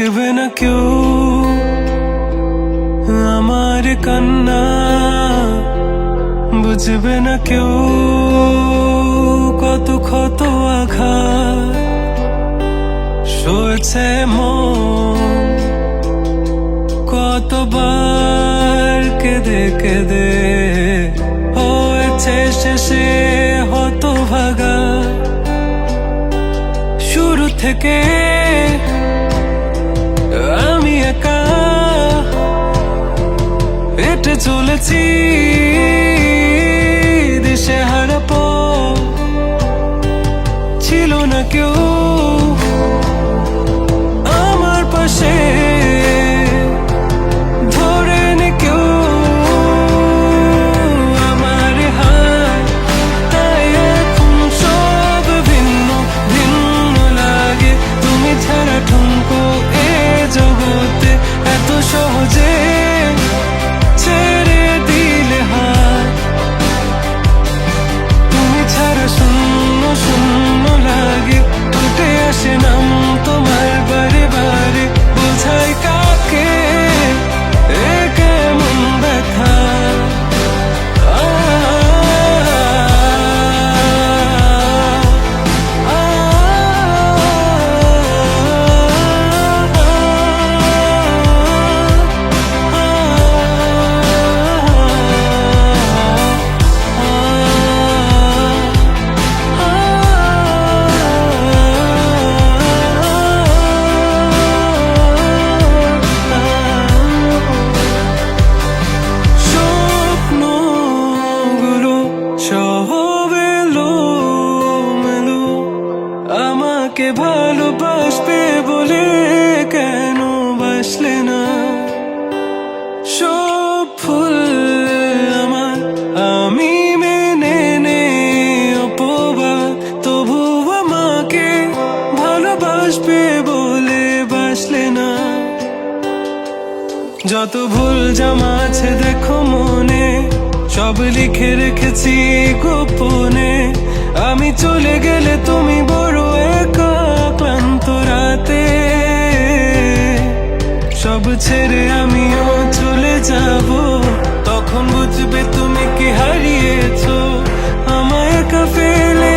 দেখবে না কেউ আমার কান্না, বুঝবে না কেউ কত ক্ষত আঘাত সয়েছে মন, কতবার কেঁদে কেঁদে হয়েছে শেষে হতভাগা। শুরু থেকে আমি একা হেঁটে চলেছি দেশে হারা পথ, ছিল না কেউ আমার পাশে ধরে নে কেউ আমার হাত, তাই এখন সব ভিন্ন ভিন্ন লাগে। তুমি ছাড়া ঠুনকো এ জগতে এত সহজে ছেড়ে দিলে হাত, তুমি ছাড়া শূন্য শূন্য লাগে। উঠে আসে নাম তোমার বারে বারে, বোঝাই কাকে এ কেমন ব্যথা। আমাকে ভালোবাসবে বলে কেন বাসলে না? সব ফুল আমার আমি মেনে নে অপবাদ, তবু আমাকে ভালোবাসবে বলে বাসলে না। যত ভুল জামা আছে দেখো মনে, সব লিখে রেখেছি গোপনে। আমি চলে গেলে তুমি বড় একা ক্লান্ত রাতে, সব ছেড়ে আমিও চলে যাব, তখন বুঝবে তুমি কি হারিয়েছো আমায় একা ফেলে।